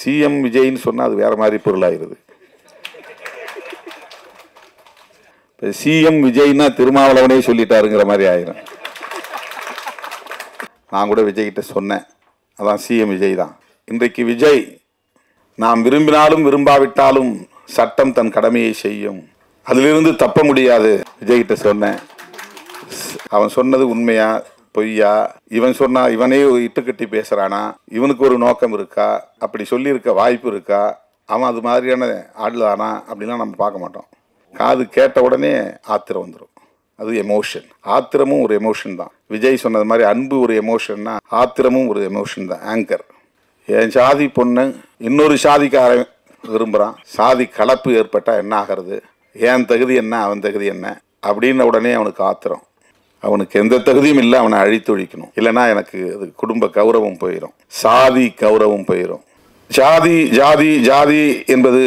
CM விஜய்ன்னு சொன்னால் அது வேற மாதிரி பொருளாயிருது. இப்போ சிஎம் விஜய்னா திருமாவளவனே சொல்லிட்டாருங்கிற மாதிரி ஆயிரும். நான் கூட விஜய்கிட்ட சொன்னேன், அதான் சிஎம் விஜய் தான். இன்றைக்கு விஜய் நாம் விரும்பினாலும் விரும்பாவிட்டாலும் சட்டம் தன் கடமையை செய்யும், அதிலிருந்து தப்ப முடியாது. விஜய்கிட்ட சொன்னேன், அவன் சொன்னது உண்மையா பொய்யா, இவன் சொன்னா இவனே இட்டுக்கட்டி பேசுறானா, இவனுக்கு ஒரு நோக்கம் இருக்கா, அப்படி சொல்லியிருக்க வாய்ப்பு இருக்கா, அவன் அது மாதிரியான ஆள் தானா அப்படின்லாம் நம்ம பார்க்க மாட்டோம். காது கேட்ட உடனே ஆத்திரம் வந்துடும். அது எமோஷன். ஆத்திரமும் ஒரு எமோஷன் தான். விஜய் சொன்னது மாதிரி அன்பு ஒரு எமோஷன்னா ஆத்திரமும் ஒரு எமோஷன் தான். ஆங்கர். என் சாதி பொண்ணு இன்னொரு சாதிக்காரன் விரும்புகிறான், சாதி கலப்பு ஏற்பட்டால் என்ன ஆகிறது, என் தகுதி என்ன அவன் தகுதி என்ன அப்படின்ன உடனே அவனுக்கு ஆத்திரம். அவனுக்கு எந்த தகுதியும் இல்லை, அவனை அழித்தொழிக்கணும். இல்லைன்னா எனக்கு அது குடும்ப கௌரவம் போயிடும், சாதி கௌரவம் போயிடும். ஜாதி ஜாதி ஜாதி என்பது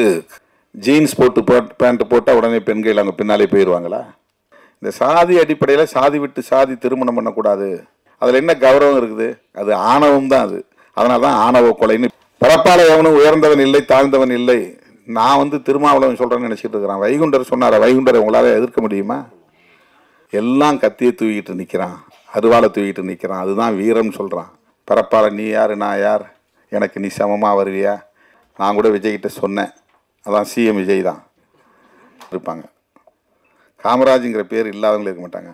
ஜீன்ஸ் போட்டு பேண்ட் போட்டால் உடனே பெண்கள் அங்கே பின்னாலே போயிடுவாங்களா? இந்த சாதி அடிப்படையில் சாதி விட்டு சாதி திருமணம் பண்ணக்கூடாது. அதில் என்ன கௌரவம் இருக்குது? அது ஆணவம் தான். அது அதனால தான் ஆணவ கொலைன்னு. பிறப்பால எவனும் உயர்ந்தவன் இல்லை தாழ்ந்தவன் இல்லை. நான் திருமாவளவன் சொல்கிறேன்னு நினச்சிட்டு இருக்கிறான். வைகுண்டர் சொன்னார், வைகுண்டரை உங்களால் எதிர்க்க முடியுமா? எல்லாம் கத்தியை தூக்கிட்டு நிற்கிறான், அருவாளை தூக்கிட்டு நிற்கிறான். அதுதான் வீரம்னு சொல்கிறான். பிறப்பால நீ யார் நான் யார், எனக்கு நீ சமமாக வருவியா? நான் கூட விஜய்கிட்ட சொன்னேன், அதான் சிஎம் விஜய் தான் இருப்பாங்க. காமராஜுங்கிற பேர் இல்லாதவங்களும் இருக்க மாட்டாங்க.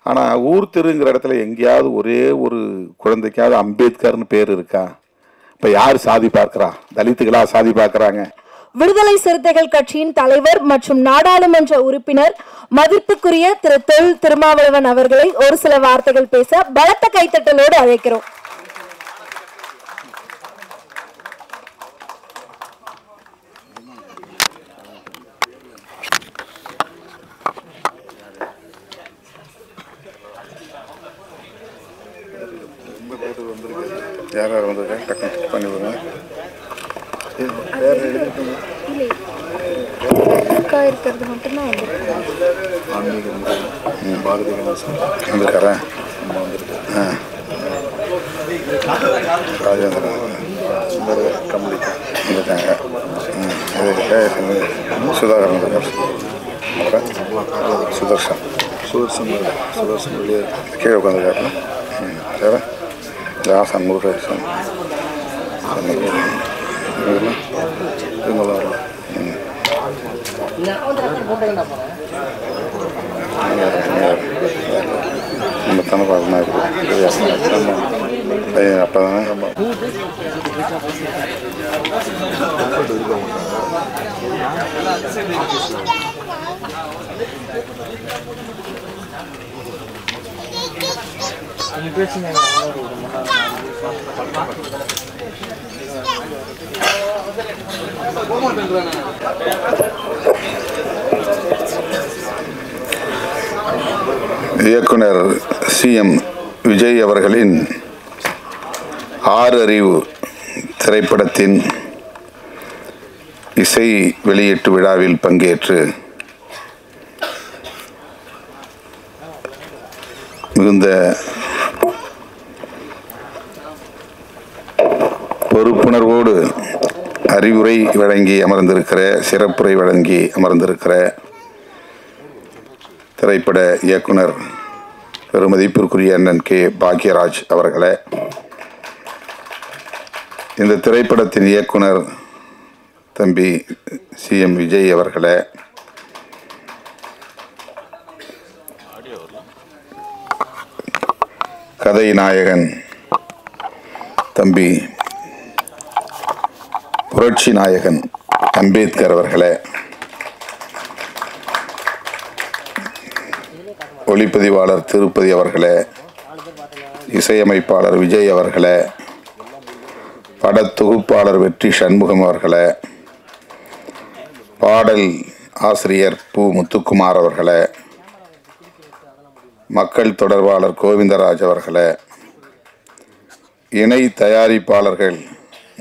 ஆனால் ஊர் தெருங்கிற இடத்துல எங்கேயாவது ஒரே ஒரு குழந்தைக்காவது அம்பேத்கர்னு பேர் இருக்கா? இப்போ யார் சாதி பார்க்குறா? தலித்துகளா சாதி பார்க்குறாங்க? விடுதலை சிறுத்தைகள் கட்சியின் தலைவர் மற்றும் நாடாளுமன்ற உறுப்பினர் மதிப்புக்குரிய திரு தொல் திருமாவளவன் அவர்களை ஒரு சில வார்த்தைகள் பேச பலத்த கைத்தட்டலோடு அழைக்கிறோம். யார் யார் வந்திருக்கேன் டக்குனு பண்ணிவிடுங்க. இருக்கிறது மட்டும்தான் பாரதி கணேசன் வந்திருக்காரன், ராஜேந்திரன் கமலிக்கா வந்துட்டாங்க, சுதாகரன் வந்திருக்கார், சுதர்ஷன் வெளியே கீழே உட்காந்துருக்காரு, சரி ஜாசன் முருகேசன் நம்ம தானே பார்க்கணும் பையன் அப்போ தானே. இயக்குனர் சிஎம் விஜய் அவர்களின் ஆறறிவு திரைப்படத்தின் இசை வெளியீட்டு விழாவில் பங்கேற்று மிகுந்த பொறுப்புணர்வோடு அறிவுரை வழங்கி அமர்ந்திருக்கிற, சிறப்புரை வழங்கி அமர்ந்திருக்கிற திரைப்பட இயக்குனர் பெருமதிப்பிற்குரிய அண்ணன் கே பாக்யராஜ் அவர்களே, இந்த திரைப்படத்தின் இயக்குனர் தம்பி சிஎம் விஜய் அவர்களே, கதை நாயகன் தம்பி புரட்சி நாயகன் அம்பேத்கர் அவர்களே, ஒளிப்பதிவாளர் திருப்பதி அவர்களே, இசையமைப்பாளர் விஜய் அவர்களே, படத்தொகுப்பாளர் வெற்றி சண்முகம் அவர்களே, பாடல் ஆசிரியர் பூ முத்துக்குமார் அவர்களே, மக்கள் தொடர்பாளர் கோவிந்தராஜ் அவர்களே, இணை தயாரிப்பாளர்கள்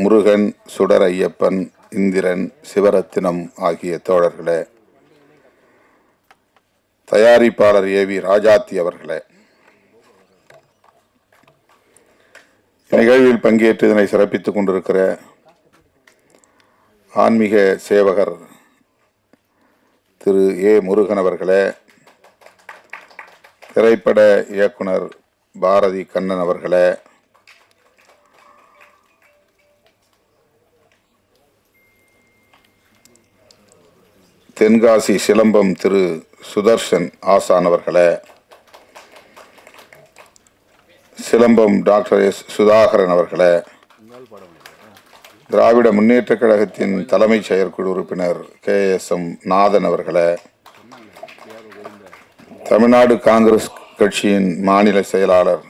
முருகன், சுடர் ஐயப்பன், இந்திரன், சிவரத்தினம் ஆகிய தோழர்களே, தயாரிப்பாளர் ஏவி ராஜாத்தி அவர்களே, நிகழ்வில் பங்கேற்று இதனை சிறப்பித்துக் கொண்டிருக்கிற ஆன்மீக சேவகர் திரு ஏ முருகன் அவர்களே, திரைப்பட இயக்குனர் பாரதி கண்ணன் அவர்களே, தென்காசி சிலம்பம் திரு சுதர்ஷன் ஆசான் அவர்களே, சிலம்பம் டாக்டர் எஸ் சுதாகரன் அவர்களே, திராவிட முன்னேற்ற கழகத்தின் தலைமைச் செயற்குழு உறுப்பினர் KSM நாதன் அவர்களே, தமிழ்நாடு காங்கிரஸ் கட்சியின் மாநில செயலாளர்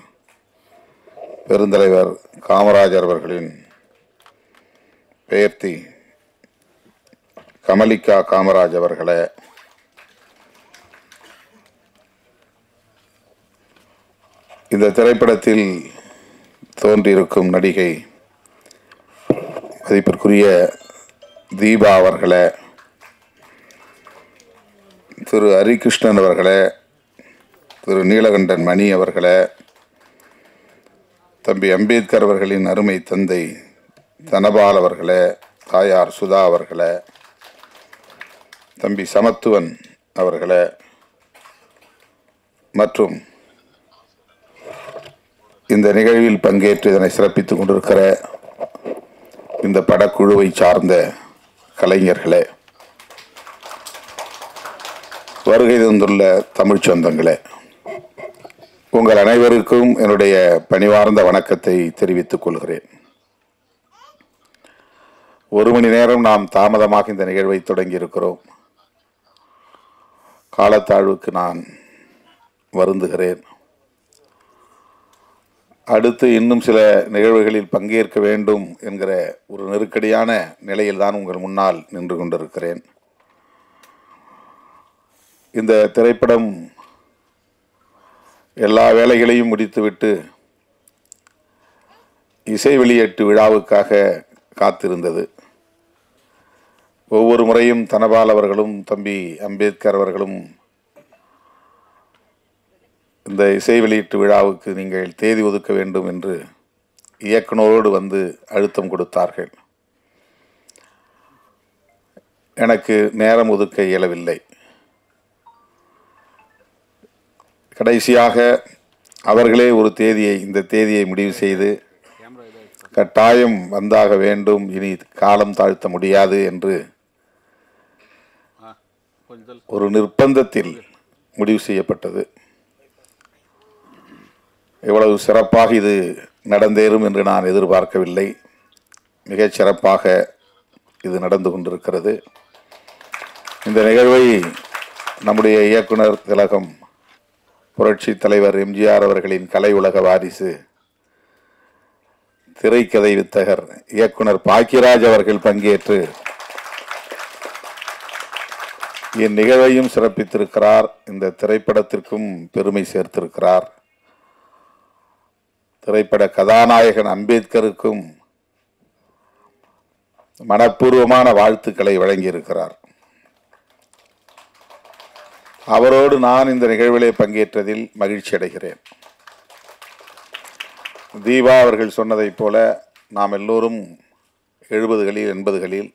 பெருந்தலைவர் காமராஜர் அவர்களின் பெயர்த்தி கமலிகா காமராஜ் அவர்களே, இந்த திரைப்படத்தில் தோன்றியிருக்கும் நடிகை மதிப்பிற்குரிய தீபா அவர்களே, திரு ஹரிகிருஷ்ணன் அவர்களே, திரு நீலகண்டன் மணி அவர்களே, தம்பி அம்பேத்கர் அவர்களின் அருமை தந்தை தனபால் அவர்களே, தாயார் சுதா அவர்களே, தம்பி சமத்துவன் அவர்களே மற்றும் இந்த நிகழ்வில் பங்கேற்று இதனை சிறப்பித்துக் கொண்டிருக்கிற இந்த படக்குழுவை சார்ந்த கலைஞர்களே, வருகை தந்துள்ள தமிழ் சொந்தங்களே, உங்கள் அனைவருக்கும் என்னுடைய பணிவார்ந்த வணக்கத்தை தெரிவித்துக் கொள்கிறேன். 1 மணி நேரம் நாம் தாமதமாக இந்த நிகழ்வை தொடங்கி இருக்கிறோம். காலத்தாழ்வுக்கு நான் வருந்துகிறேன். அடுத்து இன்னும் சில நிகழ்வுகளில் பங்கேற்க வேண்டும் என்கிற ஒரு நெருக்கடியான நிலையில்தான் உங்கள் முன்னால் நின்று கொண்டிருக்கிறேன். இந்த திரைப்படம் எல்லா வேலைகளையும் முடித்துவிட்டு இசை வெளியீட்டு விழாவுக்காக காத்திருந்தது. ஒவ்வொரு முறையும் தனபால் அவர்களும் தம்பி அம்பேத்கர் அவர்களும் இந்த இசை வெளியீட்டு விழாவுக்கு நீங்கள் தேதி ஒதுக்க வேண்டும் என்று இயக்குனரோடு வந்து அழுத்தம் கொடுத்தார்கள். எனக்கு நேரம் ஒதுக்க இயலவில்லை. கடைசியாக அவர்களே ஒரு தேதியை, இந்த தேதியை முடிவு செய்து கட்டாயம் வந்தாக வேண்டும், இனி காலம் தாழ்த்த முடியாது என்று ஒரு நிர்பந்தத்தில் முடிவு செய்யப்பட்டது. எவ்வளவு சிறப்பாக இது நடந்தேறும் என்று நான் எதிர்பார்க்கவில்லை. மிகச் சிறப்பாக இது நடந்து கொண்டிருக்கிறது. இந்த நிகழ்வை நம்முடைய இயக்குனர் திலகம் புரட்சி தலைவர் எம்ஜிஆர் அவர்களின் கலை உலக வாரிசு திரைக்கதை வித்தகர் இயக்குனர் பாக்கியராஜ் அவர்கள் பங்கேற்று இந்நிகழ்வையும் சிறப்பித்திருக்கிறார். இந்த திரைப்படத்திற்கும் பெருமை சேர்த்திருக்கிறார். திரைப்பட கதாநாயகன் அம்பேத்கருக்கும் மனப்பூர்வமான வாழ்த்துக்களை வழங்கியிருக்கிறார். அவரோடு நான் இந்த நிகழ்விலே பங்கேற்றதில் மகிழ்ச்சி அடைகிறேன். தீபா அவர்கள் சொன்னதைப் போல நாம் எல்லோரும் 70களில் 80களில்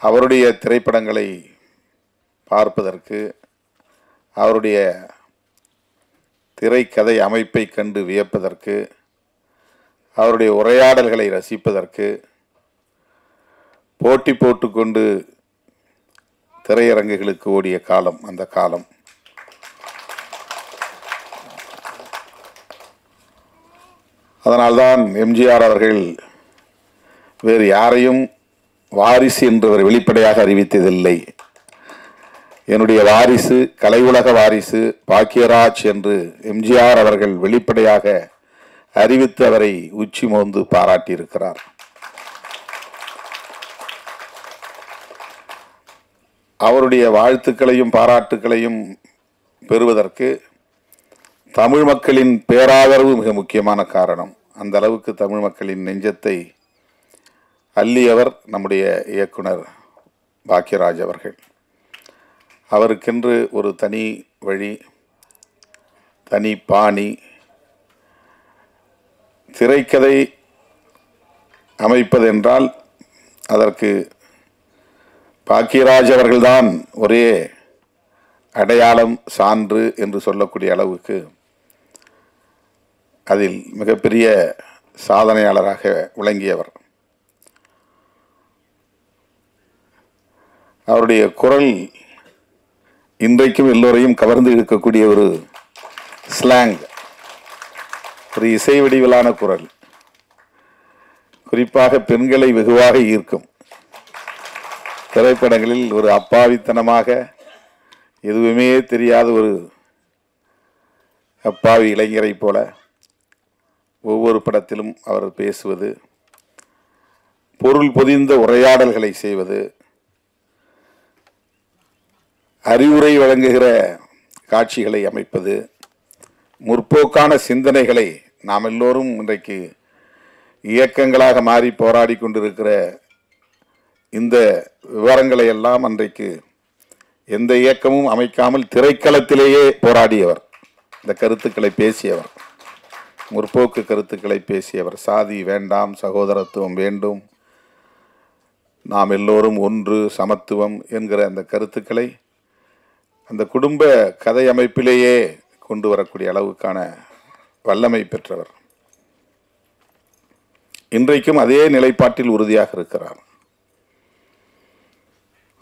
அவருடைய திரைப்படங்களை பார்ப்பதற்கு, அவருடைய திரைக்கதை அமைப்பை கண்டு வியப்பதற்கு, அவருடைய உரையாடல்களை ரசிப்பதற்கு போட்டி போட்டுக்கொண்டு திரையரங்குகளுக்கு ஓடிய காலம் அந்த காலம். அதனால்தான் எம்ஜிஆர் அவர்கள் வேறு யாரையும் வாரிசு என்று அவர் வெளிப்படையாக அறிவித்ததில்லை. என்னுடைய வாரிசு, கலை உலக வாரிசு பாக்கியராஜ் என்று எம்ஜிஆர் அவர்கள் வெளிப்படையாக அறிவித்து அவரை உச்சி மோந்து பாராட்டியிருக்கிறார். அவருடைய வாழ்த்துக்களையும் பாராட்டுக்களையும் பெறுவதற்கு தமிழ் மக்களின் பேராதரவு மிக முக்கியமான காரணம். அந்த அளவுக்கு தமிழ் மக்களின் நெஞ்சத்தை அள்ளியவர் நம்முடைய இயக்குனர் பாக்கியராஜ் அவர்கள். அவருக்கென்று ஒரு தனி வழி, தனி பாணி, திரைக்கதை அமைப்பதென்றால் அதற்கு பாக்கியராஜ் அவர்கள்தான் ஒரே அடையாளம், சான்று என்று சொல்லக்கூடிய அளவுக்கு அதில் மிகப்பெரிய சாதனையாளராக விளங்கியவர். அவருடைய குரல் இன்றைக்கும் எல்லோரையும் கவர்ந்து இருக்கக்கூடிய ஒரு ஸ்லாங், ஒரு இசை வடிவிலான குரல், குறிப்பாக பெண்களை வெகுவாக ஈர்க்கும். திரைப்படங்களில் ஒரு அப்பாவித்தனமாக எதுவுமே தெரியாத ஒரு அப்பாவி இளைஞரை போல ஒவ்வொரு படத்திலும் அவர் பேசுவது, பொருள் பொதிந்த உரையாடல்களை செய்வது, அறிவுரை வழங்குகிற காட்சிகளை அமைப்பது, முற்போக்கான சிந்தனைகளை நாம் எல்லோரும் இன்றைக்கு இயக்கங்களாக மாறி போராடி கொண்டிருக்கிற இந்த விவரங்களை எல்லாம் அன்றைக்கு எந்த இயக்கமும் அமைக்காமல் திரைக்களத்திலேயே போராடியவர், இந்த கருத்துக்களை பேசியவர், முற்போக்கு கருத்துக்களை பேசியவர். சாதி வேண்டாம், சகோதரத்துவம் வேண்டும், நாம் எல்லோரும் ஒன்று, சமத்துவம் என்கிற அந்த கருத்துக்களை அந்த குடும்ப கதை அமைப்பிலேயே கொண்டு வரக்கூடிய அளவுக்கான வல்லமை பெற்றவர். இன்றைக்கும் அதே நிலைப்பாட்டில் உறுதியாக இருக்கிறார்.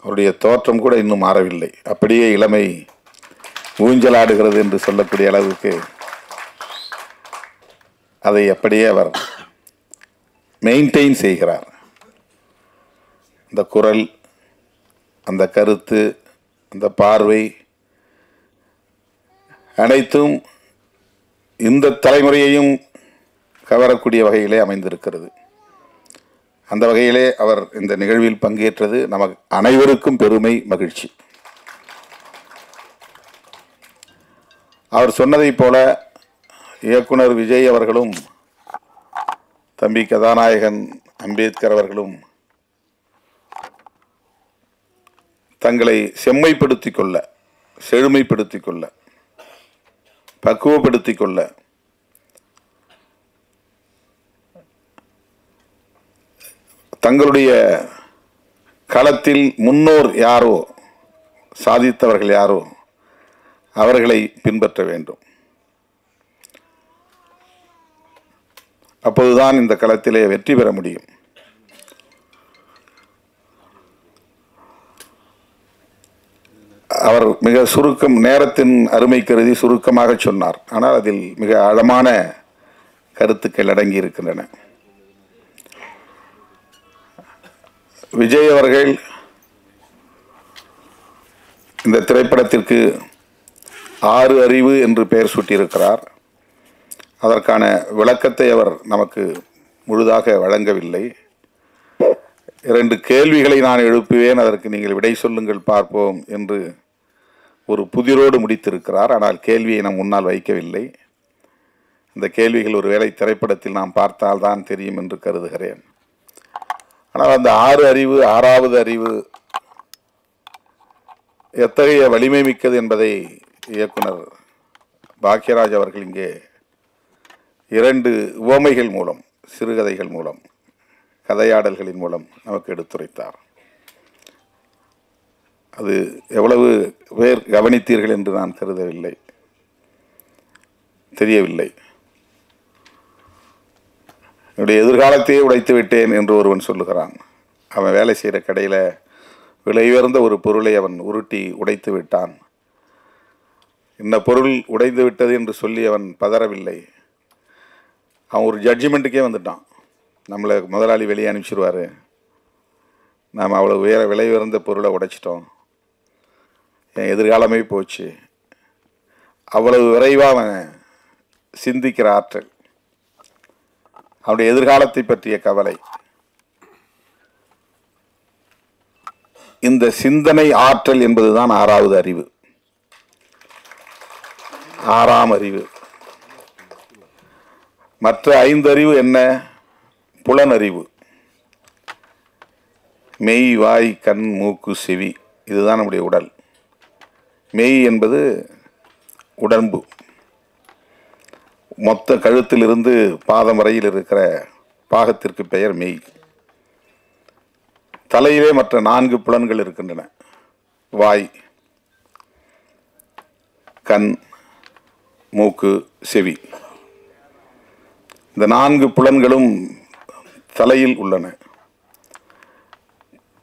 அவருடைய தோற்றம் கூட இன்னும் மாறவில்லை, அப்படியே இளமை ஊஞ்சலாடுகிறது என்று சொல்லக்கூடிய அளவுக்கு அதை அப்படியே அவர் மெயின்டைன் செய்கிறார். அந்த குரல், அந்த கருத்து, அந்த பார்வை அனைத்தும் இந்த தலைமுறையையும் கவரக்கூடிய வகையிலே அமைந்திருக்கிறது. அந்த வகையிலே அவர் இந்த நிகழ்வில் பங்கேற்றது நமக்கு அனைவருக்கும் பெருமை, மகிழ்ச்சி. அவர் சொன்னதைப் போல இயக்குனர் விஜய் அவர்களும் தம்பி கதாநாயகன் அம்பேத்கர் அவர்களும் தங்களை செம்மைப்படுத்திக் கொள்ள, செழுமைப்படுத்திக் கொள்ள, பக்குவப்படுத்திக் கொள்ள தங்களுடைய களத்தில் முன்னோர் யாரோ, சாதித்தவர்கள் யாரோ அவர்களை பின்பற்ற வேண்டும். அப்போதுதான் இந்த களத்திலே வெற்றி பெற முடியும். அவர் மிக சுருக்கம், நேரத்தின் அருமை கருதி சுருக்கமாக சொன்னார். ஆனால் அதில் மிக ஆழமான கருத்துக்கள் அடங்கி இருக்கின்றன. விஜய் அவர்கள் இந்த திரைப்படத்திற்கு 6 அறிவு என்று பெயர் சூட்டியிருக்கிறார். அதற்கான விளக்கத்தை அவர் நமக்கு முழுதாக வழங்கவில்லை. 2 கேள்விகளை நான் எழுப்புவேன், அதற்கு நீங்கள் விடை சொல்லுங்கள் பார்ப்போம் என்று ஒரு புதிரோடு முடித்திருக்கிறார். ஆனால் கேள்வியை நம் முன்னால் வைக்கவில்லை. இந்த கேள்விகள் ஒருவேளை திரைப்படத்தில் நாம் பார்த்தால்தான் தெரியும் என்று கருதுகிறேன். ஆனால் அந்த 6 அறிவு, 6வது அறிவு எத்தகைய வலிமை மிக்கது என்பதை இயக்குனர் பாக்கியராஜ் அவர்கள் இங்கே 2 உவமைகள் மூலம், சிறுகதைகள் மூலம், கதையாடல்களின் மூலம் நமக்கு எடுத்துரைத்தார். அது எவ்வளவு பேர் கவனித்தீர்கள் என்று நான் கருதவில்லை, தெரியவில்லை. என்னுடைய எதிர்காலத்தையே உடைத்து விட்டேன் என்று ஒருவன் சொல்லுகிறான். அவன் வேலை செய்கிற கடையில் விலை உயர்ந்த ஒரு பொருளை அவன் உருட்டி உடைத்து விட்டான். இந்த பொருள் உடைந்து விட்டது என்று சொல்லி அவன் பதறவில்லை. அவன் ஒரு ஜட்ஜ்மெண்ட்டுக்கே வந்துட்டான். நம்மளை முதலாளி வெளியே அனுப்பிச்சிடுவார், நாம் அவ்வளோ விலை உயர்ந்த பொருளை உடைச்சிட்டோம், என் எதிர்காலமே போச்சு. அவ்வளவு விரைவாக அவன் சிந்திக்கிற ஆற்றல், அவனுடைய எதிர்காலத்தை பற்றிய கவலை, இந்த சிந்தனை ஆற்றல் என்பதுதான் 6வது அறிவு, 6ஆம் அறிவு. மற்ற 5 அறிவு என்ன? புலனறிவு, மெய், வாய், கண், மூக்கு, செவி, இதுதான் நம்முடைய உடல். மெய் என்பது உடம்பு, மொத்த கழுத்திலிருந்து பாதம் வரையில் இருக்கிற பாகத்திற்கு பெயர் மெய். தலையிலே மற்ற 4 புலன்கள் இருக்கின்றன. வாய், கண், மூக்கு, செவி. இந்த 4 புலன்களும் தலையில் உள்ளன.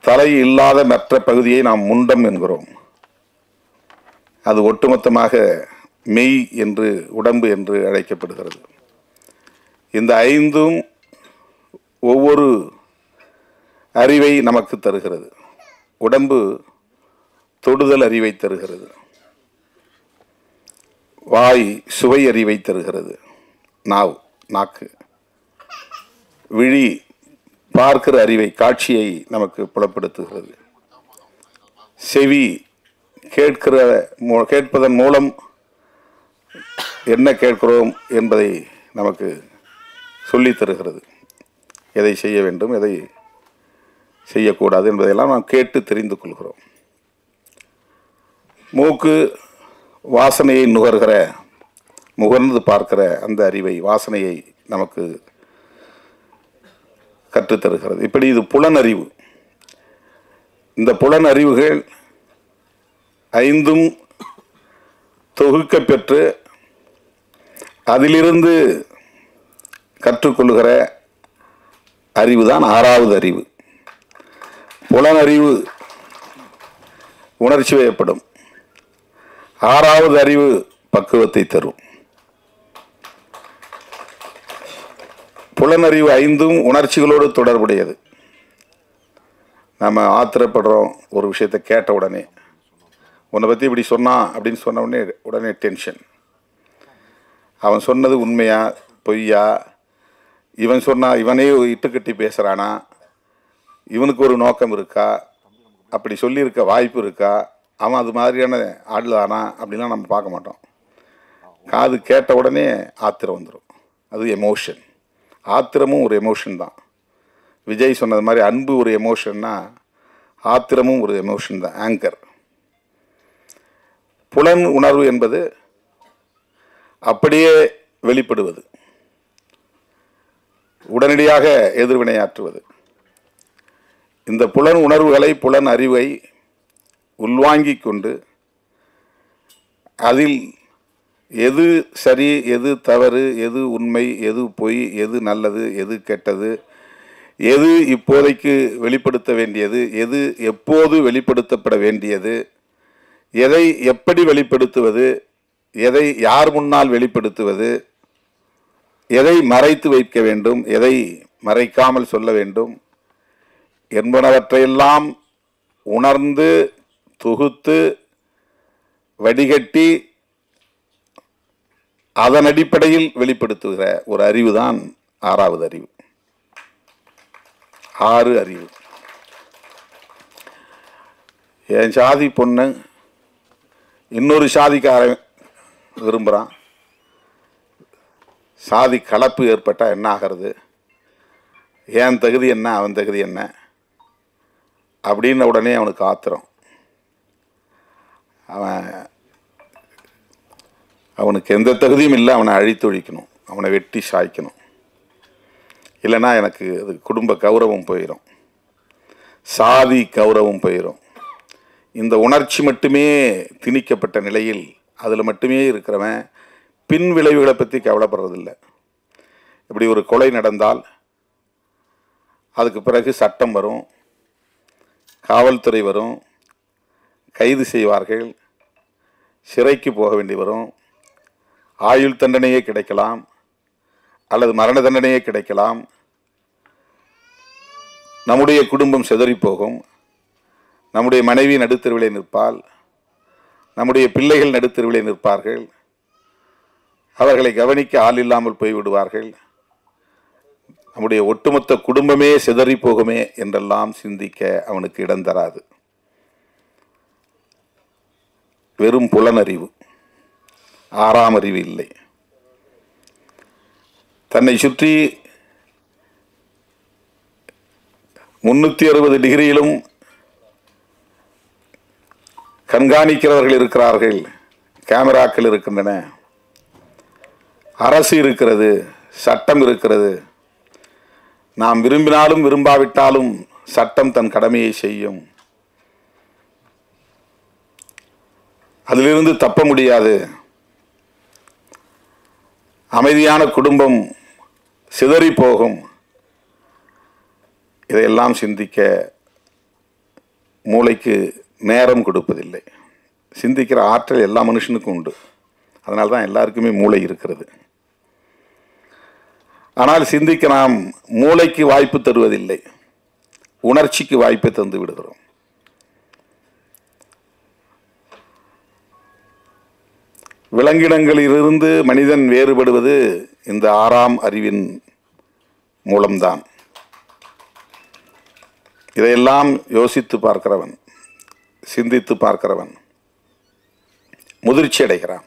தலை இல்லாத மற்ற பகுதியை நாம் முண்டம் என்கிறோம். அது ஒட்டுமொத்தமாக மெய் என்று, உடம்பு என்று அழைக்கப்படுகிறது. இந்த 5ம் ஒவ்வொரு அறிவை நமக்கு தருகிறது. உடம்பு தொடுதல் அறிவை தருகிறது. வாய் சுவை அறிவை தருகிறது. நாக்கு, விழி பார்க்கிற அறிவை, காட்சியை நமக்கு புலப்படுத்துகிறது. செவி கேட்பதன் மூலம் என்ன கேட்கிறோம் என்பதை நமக்கு சொல்லித் தருகிறது. எதை செய்ய வேண்டும், எதை செய்யக்கூடாது என்பதையெல்லாம் நாம் கேட்டு தெரிந்து கொள்கிறோம். மூக்கு வாசனையை முகர்ந்து பார்க்கிற அந்த அறிவை, வாசனையை நமக்கு கற்றுத்தருகிறது. இப்படி இது புலனறிவு. இந்த புலனறிவுகள் 5ம் தொகுக்க பெற்று அதிலிருந்து கற்றுக்கொள்கிற அறிவுதான் 6வது அறிவு. புலனறிவு உணர்ச்சி வயப்படும். 6வது அறிவு பக்குவத்தை தரும். புலனறிவு 5ம் உணர்ச்சிகளோடு தொடர்புடையது. நம்ம ஆத்திரப்படுறோம் ஒரு விஷயத்தை கேட்ட உடனே, உன்னை பற்றி இப்படி சொன்னான் அப்படின்னு சொன்ன உடனே டென்ஷன். அவன் சொன்னது உண்மையா பொய்யா, இவன் இவனே இட்டுக்கட்டி பேசுகிறானா, இவனுக்கு ஒரு நோக்கம் இருக்கா, அப்படி சொல்லியிருக்க வாய்ப்பு இருக்கா, அவன் அது மாதிரியான ஆடலானா அப்படின்லாம் நம்ம பார்க்க மாட்டோம். காது கேட்ட உடனே ஆத்திரம் வந்துடும். அது எமோஷன். ஆத்திரமும் ஒரு எமோஷன் தான். விஜய் சொன்னது மாதிரி அன்பு ஒரு எமோஷன்னா ஆத்திரமும் ஒரு எமோஷன் தான், ஆங்கர். புலன் உணர்வு என்பது அப்படியே வெளிப்படுவது, உடனடியாக எதிர்வினையாற்றுவது. இந்த புலன் உணர்வுகளை, புலன் அறிவை உள்வாங்கிக் கொண்டு அதில் எது சரி, எது தவறு, எது உண்மை, எது பொய், எது நல்லது, எது கெட்டது, எது இப்போதைக்கு வெளிப்படுத்த வேண்டியது, எது எப்போது வெளிப்படுத்தப்பட வேண்டியது, எதை எப்படி வெளிப்படுத்துவது, எதை யார் முன்னால் வெளிப்படுத்துவது, எதை மறைத்து வைக்க வேண்டும், எதை மறைக்காமல் சொல்ல வேண்டும் என்பனவற்றையெல்லாம் உணர்ந்து தொகுத்து வடிகட்டி அதன் அடிப்படையில் வெளிப்படுத்துகிற ஒரு அறிவு தான் 6வது அறிவு. 6 அறிவு. என் சாதி பொண்ணு இன்னொரு சாதிக்காரன் விரும்புகிறான். சாதி கலப்பு ஏற்பட்டால் என்ன ஆகிறது, என் தகுதி என்ன, அவன் தகுதி என்ன அப்படின்ன உடனே அவனுக்கு ஆத்திரம். அவனுக்கு எந்த தகுதியும் இல்லை, அவனை அழித்தொழிக்கணும், அவனை வெட்டி சாய்க்கணும். இல்லைன்னா எனக்கு அது குடும்ப கௌரவம் போயிடும், சாதி கௌரவம் போயிடும். இந்த உணர்ச்சி மட்டுமே திணிக்கப்பட்ட நிலையில் அதில் மட்டுமே இருக்கிறவன் பின் விளைவுகளை பற்றி கவலைப்படுறதில்லை. இப்படி ஒரு கொலை நடந்தால் அதுக்கு பிறகு சட்டம் வரும், காவல்துறை வரும், கைது செய்வார்கள், சிறைக்கு போக வேண்டி வரும், ஆயுள் தண்டனையே கிடைக்கலாம் அல்லது மரண தண்டனையே கிடைக்கலாம். நம்முடைய குடும்பம் சிதறி போகும், நம்முடைய மனைவி நடுத்தெருவிலே நிற்பாள், நம்முடைய பிள்ளைகள் நடுத்தெருவிலே நிற்பார்கள், அவர்களை கவனிக்க ஆள் இல்லாமல் போய்விடுவார்கள், நம்முடைய ஒட்டுமொத்த குடும்பமே சிதறி போகுமே என்றெல்லாம் சிந்திக்க அவனுக்கு இடம் தராது. வெறும் புலனறிவு, 6ஆம் அறிவு இல்லை. தன்னை சுற்றி 360 டிகிரியிலும் கண்காணிக்கிறவர்கள் இருக்கிறார்கள், கேமராக்கள் இருக்கின்றன, அரசு இருக்கிறது, சட்டம் இருக்கிறது. நாம் விரும்பினாலும் விரும்பாவிட்டாலும் சட்டம் தன் கடமையை செய்யும். அதிலிருந்து தப்ப முடியாது. அமைதியான குடும்பம் சிதறி போகும். இதையெல்லாம் சிந்திக்க மூளைக்கு நேரம் கொடுப்பதில்லை. சிந்திக்கிற ஆற்றல் எல்லா மனுஷனுக்கும் உண்டு. அதனால தான் எல்லாருக்குமே மூளை இருக்கிறது. ஆனால் சிந்திக்க நாம் மூளைக்கு வாய்ப்பு தருவதில்லை, உணர்ச்சிக்கு வாய்ப்பை தந்து விடுகிறோம். விலங்கினங்களிலிருந்து மனிதன் வேறுபடுவது இந்த 6ஆம் அறிவின் மூலம்தான். இதையெல்லாம் யோசித்து பார்க்கிறவன், சிந்தித்து பார்க்கிறவன் முதிர்ச்சி அடைகிறான்,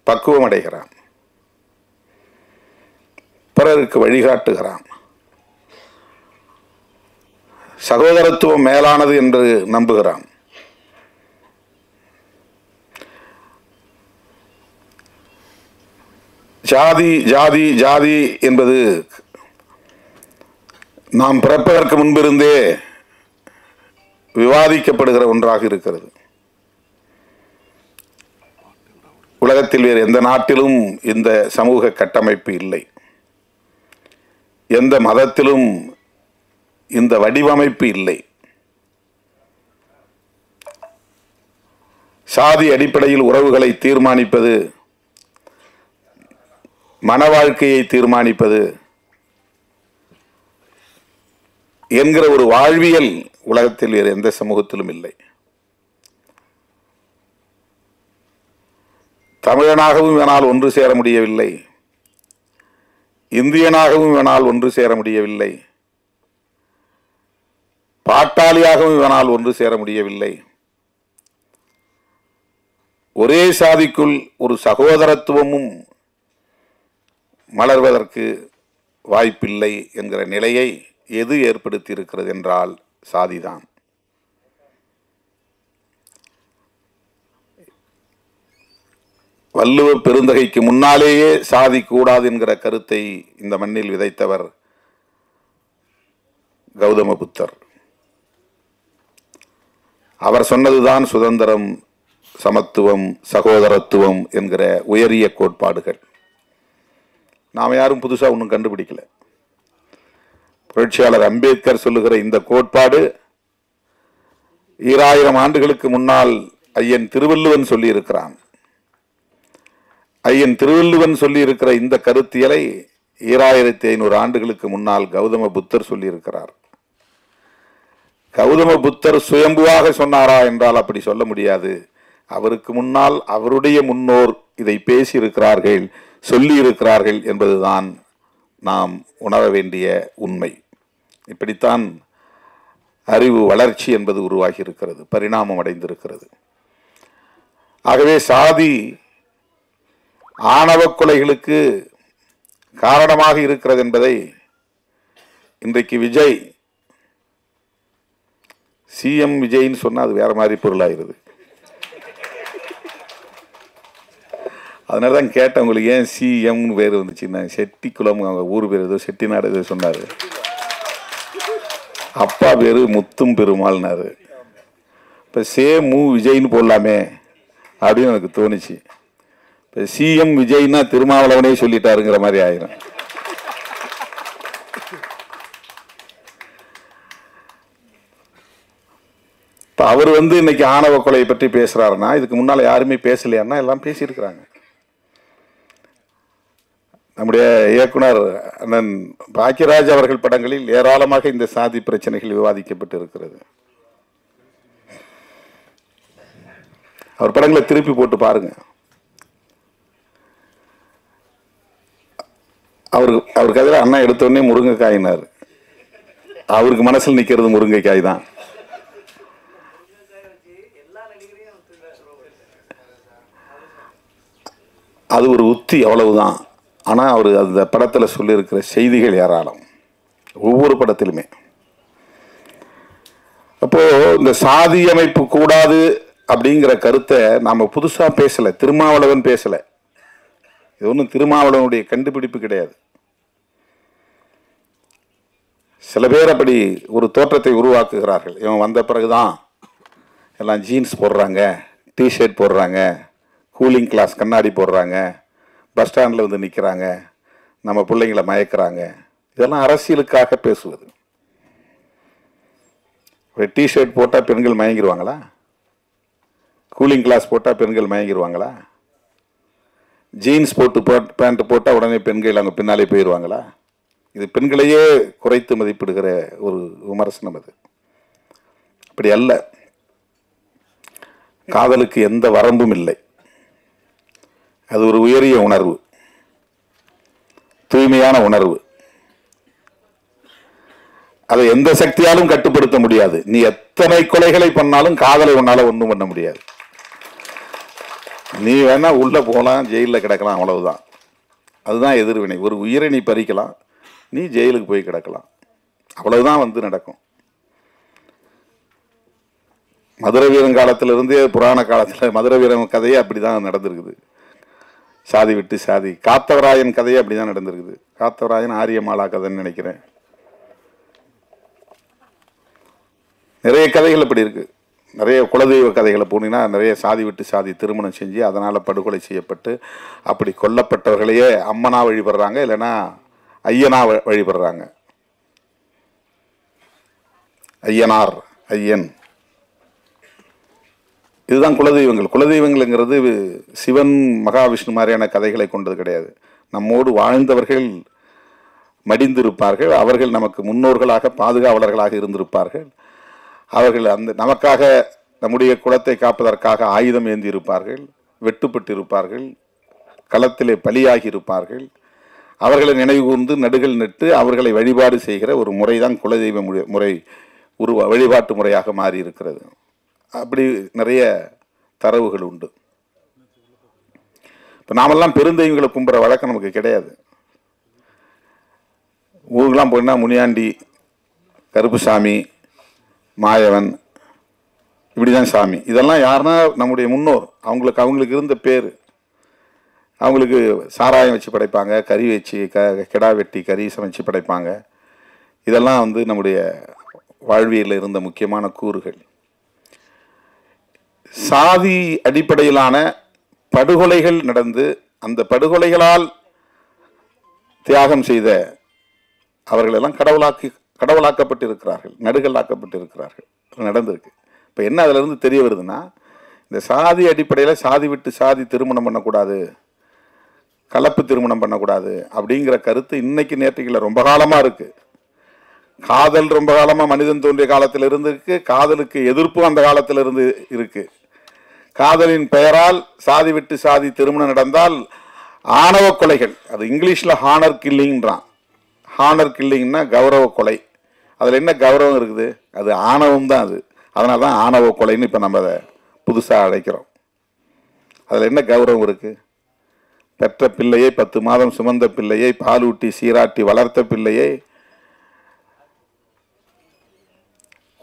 பக்குவம் அடைகிறான், பிறருக்கு வழிகாட்டுகிறான். சகோதரத்துவம் மேலானது என்று நம்புகிறான். ஜாதி ஜாதி ஜாதி என்பது நாம் பிறப்பதற்கு முன்பிருந்தே விவாதிக்கப்படுகிற ஒன்றாக இருக்கிறது. உலகத்தில் வேறு எந்த நாட்டிலும் இந்த சமூக கட்டமைப்பு இல்லை. எந்த மதத்திலும் இந்த வடிவமைப்பு இல்லை. சாதி அடிப்படையில் உறவுகளை தீர்மானிப்பது, மன வாழ்க்கையை தீர்மானிப்பது என்கிற ஒரு வாழ்வியல் உலகத்தில் வேறு எந்த சமூகத்திலும் இல்லை. தமிழனாகவும் இவனால் ஒன்று சேர முடியவில்லை, இந்தியனாகவும் இவனால் ஒன்று சேர முடியவில்லை, பாட்டாளியாகவும் இவனால் ஒன்று சேர முடியவில்லை. ஒரே சாதிக்குள் ஒரு சகோதரத்துவமும் மலர்வதற்கு வாய்ப்பில்லை என்கிற நிலையை எது ஏற்படுத்தி இருக்கிறது என்றால் சாதிதான். வள்ளுவ பெருந்தகைக்கு முன்னாலேயே சாதி கூடாது என்கிற கருத்தை இந்த மண்ணில் விதைத்தவர் கௌதம புத்தர். அவர் சொன்னதுதான் சுதந்திரம், சமத்துவம், சகோதரத்துவம் என்கிற உயரிய கோட்பாடுகள். நாம் யாரும் புதுசாக ஒன்றும் கண்டுபிடிக்கல. புரட்சியாளர் அம்பேத்கர் சொல்லுகிற இந்த கோட்பாடு 2000 ஆண்டுகளுக்கு முன்னால் ஐயன் திருவள்ளுவன் சொல்லி இருக்கிறான். ஐயன் திருவள்ளுவன் சொல்லி இருக்கிற இந்த கருத்தியலை 2500 ஆண்டுகளுக்கு முன்னால் கௌதம புத்தர் சொல்லி இருக்கிறார். கௌதம புத்தர் சுயம்புவாக சொன்னாரா என்றால் அப்படி சொல்ல முடியாது. அவருக்கு முன்னால் அவருடைய முன்னோர் இதை பேசி இருக்கிறார்கள், சொல்லி இருக்கிறார்கள் என்பதுதான் நாம் உணர வேண்டிய உண்மை. இப்படித்தான் அறிவு வளர்ச்சி என்பது உருவாகி இருக்கிறது, பரிணாமம் அடைந்திருக்கிறது. ஆகவே சாதி ஆணவ கொலைகளுக்கு காரணமாக இருக்கிறது என்பதை இன்றைக்கு விஜய் சிஎம் விஜய்ன்னு சொன்னா அது வேற மாதிரி பொருளாயிருது. அதனால தான் கேட்டேன், உங்களுக்கு ஏன் சிஎம்னு பேர் வந்துச்சுன்னா, செட்டிக்குளம் அவங்க ஊர் பேர் ஏதோ செட்டிநாடு ஏதோ சொன்னார். அப்பா பேர் முத்தும் பெருமாள்னாரு. இப்போ மு விஜய்னு போடலாமே அப்படின்னு எனக்கு தோணுச்சு. இப்போ சிஎம் விஜய்னா திருமாவளவனே சொல்லிட்டாருங்கிற மாதிரி ஆயிரும். இப்போ அவர் இன்னைக்கு ஆணவ கொலையை பற்றி பேசுறாருன்னா, இதுக்கு முன்னால் யாருமே பேசலையான்னா எல்லாம் பேசியிருக்கிறாங்க. நம்முடைய இயக்குனர் அண்ணன் பாக்கியராஜ் அவர்கள் படங்களில் ஏராளமாக இந்த சாதி பிரச்சனைகள் விவாதிக்கப்பட்டு இருக்கிறது. அவர் படங்களை திருப்பி போட்டு பாருங்க. அவருக்கு அதில் அண்ணா எடுத்தோடனே முருங்கைக்காயினார். அவருக்கு மனசில் நிற்கிறது முருங்கைக்காய் தான். அது ஒரு உத்தி, அவ்வளவுதான். ஆனால் அவர் அந்த படத்தில் சொல்லியிருக்கிற செய்திகள் ஏராளம், ஒவ்வொரு படத்திலுமே. அப்போ இந்த சாதி அமைப்பு கூடாது அப்படிங்கிற கருத்தை நாம புதுசா பேசல, திருமாவளவன் பேசல. இது ஒன்றும் திருமாவளவனுடைய கண்டுபிடிப்பு கிடையாது. சில பேர் அப்படி ஒரு தோற்றத்தை உருவாக்குகிறார்கள். இவன் வந்த பிறகுதான் எல்லாம் ஜீன்ஸ் போடுறாங்க, டிஷர்ட் போடுறாங்க, கூலிங் கிளாஸ் கண்ணாடி போடுறாங்க, பஸ் ஸ்டாண்டில் வந்து நிற்கிறாங்க, நம்ம பிள்ளைங்களை மயக்கிறாங்க. இதெல்லாம் அரசியலுக்காக பேசுவது. ஒரு டிஷர்ட் போட்டால் பெண்கள் மயங்கிடுவாங்களா? கூலிங் கிளாஸ் போட்டால் பெண்கள் மயங்கிடுவாங்களா? ஜீன்ஸ் போட்டு பேண்ட் போட்டால் உடனே பெண்கள் அங்கே பின்னாலே போயிடுவாங்களா? இது பெண்களையே குறைத்து மதிப்பிடுகிற ஒரு விமர்சனம். அது அப்படி அல்ல. காதலுக்கு எந்த வரம்பும் இல்லை. அது ஒரு உயரிய உணர்வு, தூய்மையான உணர்வு. அதை எந்த சக்தியாலும் கட்டுப்படுத்த முடியாது. நீ எத்தனை கொலைகளை பண்ணாலும் காதலை உன்னால ஒன்றும் பண்ண முடியாது. நீ வேணா உள்ள போகலாம், ஜெயிலில் கிடக்கலாம், அவ்வளவுதான். அதுதான் எதிர்வினை. ஒரு உயிரை நீ பறிக்கலாம், நீ ஜெயிலுக்கு போய் கிடக்கலாம், அவ்வளவுதான் வந்து நடக்கும். மதுரை வீரன் காலத்திலிருந்தே புராண காலத்தில் மதுரை வீரன் கதையே அப்படிதான் நடந்திருக்குது. சாதி விட்டு சாதி. காத்தவராயன் கதையே அப்படிதான் நடந்திருக்குது. காத்தவராயன் ஆரியமாலா கதைன்னு நினைக்கிறேன். நிறைய கதைகள் அப்படி இருக்கு. நிறைய குலதெய்வ கதைகளை போனீங்கன்னா நிறைய சாதி விட்டு சாதி திருமணம் செஞ்சு அதனால் படுகொலை செய்யப்பட்டு அப்படி கொல்லப்பட்டவர்களையே அம்மனா வழிபடுறாங்க, இல்லைன்னா ஐயனா வழிபடுறாங்க. ஐயனார், ஐயன், இதுதான் குலதெய்வங்கள். குலதெய்வங்கள்ங்கிறது சிவன் மகாவிஷ்ணு மாதிரியான கதைகளை கொண்டது கிடையாது. நம்மோடு வாழ்ந்தவர்கள் மடிந்திருப்பார்கள். அவர்கள் நமக்கு முன்னோர்களாக பாதுகாவலர்களாக இருந்திருப்பார்கள். அவர்கள் அந்த நமக்காக நம்முடைய குலத்தை காப்பதற்காக ஆயுதம் ஏந்தி இருப்பார்கள், வெட்டுப்பட்டு இருப்பார்கள், களத்திலே பலியாகி இருப்பார்கள். அவர்களை நினைவு கூர்ந்து நடுகள் நட்டு அவர்களை வழிபாடு செய்கிற ஒரு முறைதான் குலதெய்வ முறை வழிபாட்டு முறையாக மாறி இருக்கிறது. அப்படி நிறைய தரவுகள் உண்டு. இப்போ நாமெல்லாம் பெருந்தெய்வங்களை கும்புற வழக்கம் நமக்கு கிடையாது. ஊருக்கெல்லாம் போனால் முனியாண்டி, கருப்புசாமி, மாயவன், இப்படிதான் சாமி. இதெல்லாம் யாருன்னா நம்முடைய முன்னோர். அவங்களுக்கு இருந்த பேர். அவங்களுக்கு சாராயம் வச்சு படைப்பாங்க, கறி வச்சு கிடா வெட்டி கறி சமைச்சு படைப்பாங்க. இதெல்லாம் வந்து நம்முடைய வாழ்வியலில் இருந்த முக்கியமான கூறுகள். சாதி அடிப்படையிலான படுகொலைகள் நடந்து அந்த படுகொலைகளால் தியாகம் செய்த அவர்களெல்லாம் கடவுளாக்கப்பட்டு இருக்கிறார்கள், நடுகளாக்கப்பட்டு இருக்கிறார்கள். நடந்திருக்கு. இப்போ என்ன அதுல இருந்து தெரிய வருதுன்னா, இந்த சாதி அடிப்படையில் சாதி விட்டு சாதி திருமணம் பண்ணக்கூடாது, கலப்பு திருமணம் பண்ணக்கூடாது அப்படிங்கிற கருத்து இன்னைக்கு நேற்றுக்குள்ள ரொம்ப காலமாக இருக்கு. காதல் ரொம்ப காலமாக மனிதன் தோன்றிய காலத்தில் இருந்து இருக்கு. காதலுக்கு எதிர்ப்பு அந்த காலத்தில் இருந்து இருக்கு. காதலின் பெயரால் சாதி விட்டு சாதி திருமணம் நடந்தால் ஆணவ கொலைகள், அது இங்கிலீஷில் ஹானர் கில்லிங்கிறான். ஹானர் கில்லிங்னா கௌரவ கொலை. அதில் என்ன கௌரவம் இருக்குது? அது ஆணவம் தான். அதனால தான் ஆணவ கொலைன்னு இப்போ நம்ம அதை புதுசாக அழைக்கிறோம். அதில் என்ன கௌரவம் இருக்குது? பெற்ற பிள்ளையை 10 மாதம் சுமந்த பிள்ளையை பாலூட்டி சீராட்டி வளர்த்த பிள்ளையை,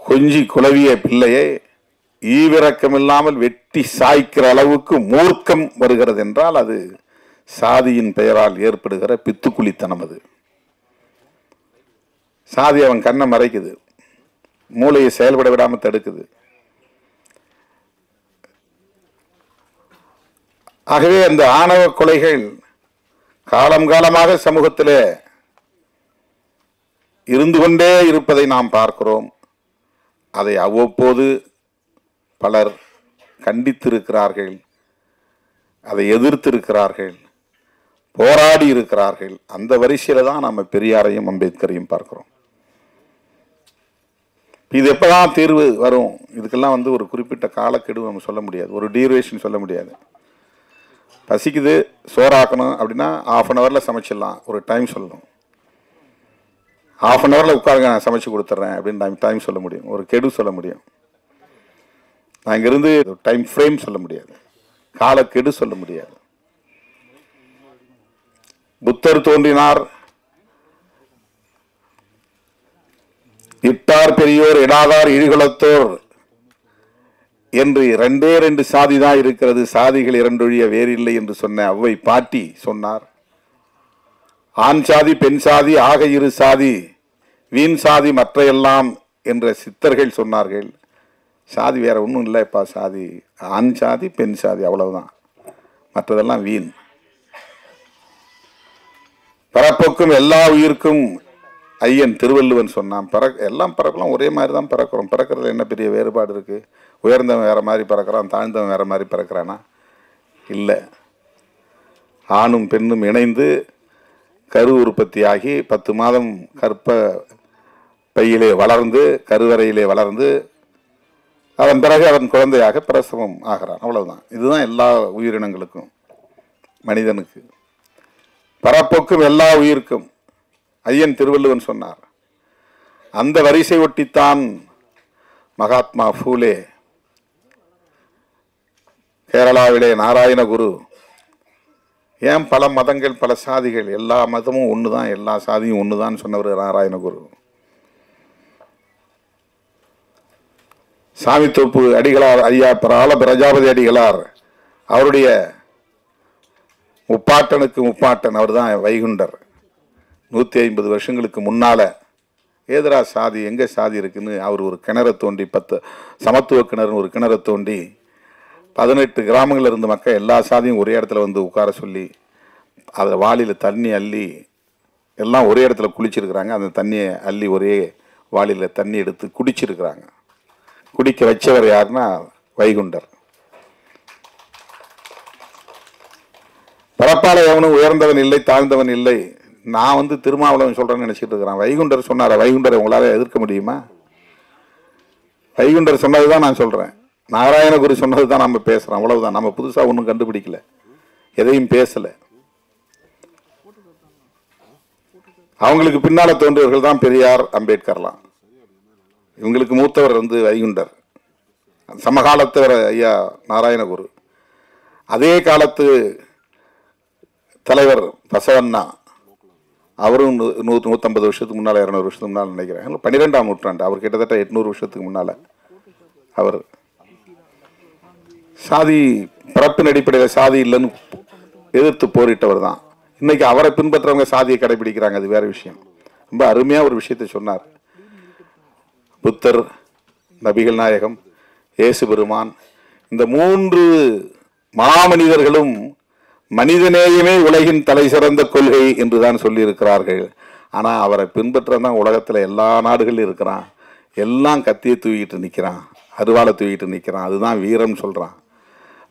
கொஞ்சி குலவிய பிள்ளையை ஈவிரக்கமில்லாமல் வெட்டி சாய்க்கிற அளவுக்கு மூர்க்கம் வருகிறது என்றால் அது சாதியின் பெயரால் ஏற்படுகிற பித்துக்குளித்தனம். அது சாதி அவன் கண்ணை மறைக்குது, மூளையை செயல்பட விடாமல் தடுக்குது. ஆகவே அந்த ஆணவ கொலைகள் காலம் காலமாக சமூகத்திலே இருந்து கொண்டே இருப்பதை நாம் பார்க்கிறோம். அதை அவ்வப்போது பலர் கண்டித்திருக்கிறார்கள், அதை எதிர்த்திருக்கிறார்கள், போராடி இருக்கிறார்கள். அந்த வரிசையில தான் நம்ம பெரியாரையும் அம்பேத்கரையும் பார்க்கிறோம். இது எப்பதான் தீர்வு வரும்? இதுக்கெல்லாம் வந்து ஒரு குறிப்பிட்ட காலக்கெடு நம்ம சொல்ல முடியாது, ஒரு டியூரேஷன் சொல்ல முடியாது. பசிக்குது, சோறாக்கணும் அப்படின்னா 1/2 அன் ஹவரில் சமைச்சிடலாம், ஒரு டைம் சொல்லணும். 1/2 அன் ஹவரில் உட்காருங்க, நான் சமைச்சு கொடுத்துட்றேன் அப்படின்னு டைம் சொல்ல முடியும், ஒரு கெடு சொல்ல முடியும். நான் இங்கிருந்து டைம் ஃப்ரேம் சொல்ல முடியாது, காலக்கெடு சொல்ல முடியாது. புத்தர் தோன்றினார், இட்டார் பெரியோர் இடாதார் இழிகுலத்தோர் என்று 2 சாதி தான் இருக்கிறது, சாதிகள் 2 ஒழிய வேறில்லை என்று சொன்ன அவ்வை பாட்டி சொன்னார். ஆண் சாதி பெண் சாதி ஆக 2 சாதி வீண் சாதி மற்ற எல்லாம் என்ற சித்தர்கள் சொன்னார்கள். சாதி வேற ஒன்றும் இல்லைப்பா, சாதி ஆண் சாதி பெண் சாதி அவ்வளவுதான், மற்றதெல்லாம் வீண். பிறப்புக்கும் எல்லா உயிருக்கும் ஐயன் திருவள்ளுவன் சொன்னான். எல்லாம் பிறக்கலாம், ஒரே மாதிரி தான் பிறக்கிறோம். பிறக்கிறதுல என்ன பெரிய வேறுபாடு இருக்குது? உயர்ந்தவன் வேறு மாதிரி பிறக்கிறான், தாழ்ந்தவன் வேறு மாதிரி பிறக்கிறானா? இல்லை. ஆணும் பெண்ணும் இணைந்து கரு உற்பத்தியாகி 10 மாதம் கற்ப பையிலே வளர்ந்து கருவறையிலே வளர்ந்து அதன் பிறகு அவன் குழந்தையாக பிரசவம் ஆகிறான். அவ்வளவுதான். இதுதான் எல்லா உயிரினங்களுக்கும். மனிதனுக்கு பரப்போக்கும் எல்லா உயிருக்கும் ஐயன் திருவள்ளுவன் சொன்னார். அந்த வரிசை ஒட்டித்தான் மகாத்மா பூலே, கேரளாவிலே நாராயணகுரு, ஏன் பல மதங்கள் பல சாதிகள், எல்லா மதமும் ஒன்று தான், எல்லா சாதியும் ஒன்று தான் சொன்னவர் நாராயணகுரு. சாமித்தோப்பு அடிகளார் ஐயா பிரால பிரஜாபதி அடிகளார், அவருடைய முப்பாட்டனுக்கு முப்பாட்டன் அவர் தான் வைகுண்டர். 150 வருஷங்களுக்கு முன்னால ஏதரா சாதி, எங்கே சாதி இருக்குன்னு அவர் ஒரு கிணறை தோண்டி, 10 சமத்துவ கிணறுன்னு ஒரு கிணறை தோண்டி 18 கிராமங்களில் இருந்த மக்கள் எல்லா சாதியும் ஒரே இடத்துல வந்து உட்கார சொல்லி அதில் வாளியில் தண்ணி அள்ளி எல்லாம் ஒரே இடத்துல குளிச்சிருக்கிறாங்க. அந்த தண்ணியை அள்ளி ஒரே வாளியில் தண்ணி எடுத்து குடிச்சிருக்கிறாங்க. குடிக்க வச்சவர் யாருன்னா வைகுண்டர். பரப்பால எவனும் உயர்ந்தவன் இல்லை, தாழ்ந்தவன் இல்லை. நான் வந்து திருமாவளவன் சொல்றேன்னு நினைச்சிட்டு இருக்கிறான். வைகுண்டர் சொன்னார, வைகுண்டரை உங்களால எதிர்க்க முடியுமா? வைகுண்டர் சொன்னதுதான் நான் சொல்றேன். நாராயணகுரு சொன்னது தான் நம்ம பேசுறோம். அவ்வளவுதான். நம்ம புதுசா ஒன்றும் கண்டுபிடிக்கல, எதையும் பேசல. அவங்களுக்கு பின்னால தோன்றியவர்கள் தான் பெரியார், அம்பேத்கர்லாம். இவங்களுக்கு மூத்தவர் வந்து வைகுண்டர், சமகாலத்தவர் ஐயா நாராயணகுரு. அதே காலத்து தலைவர் பசவண்ணா, அவரும் 150 வருஷத்துக்கு முன்னால், 200 வருஷத்துக்கு முன்னால் நினைக்கிறேன், 12ஆம் நூற்றாண்டு. அவர் கிட்டத்தட்ட 800 வருஷத்துக்கு முன்னால அவர் சாதி பிறப்பின் அடிப்படையில் சாதி இல்லைன்னு எதிர்த்து போரிட்டவர் தான். இன்னைக்கு அவரை பின்பற்றவங்க சாதியை கடைபிடிக்கிறாங்க, அது வேற விஷயம். ரொம்ப அருமையா ஒரு விஷயத்தை சொன்னார். புத்தர், நபிகள் நாயகம், இயேசு பெருமான், இந்த 3 மாமனிதர்களும் மனிதநேயமே உலகின் தலை சிறந்த கொள்கை என்றுதான் சொல்லி இருக்கிறார்கள். ஆனா அவரை பின்பற்றதான் உலகத்துல எல்லா நாடுகளிலும் இருக்கிறான். எல்லாம் கத்தியை தூக்கிட்டு நிற்கிறான், அருவாளை தூக்கிட்டு நிற்கிறான். அதுதான் வீரம் சொல்றான்.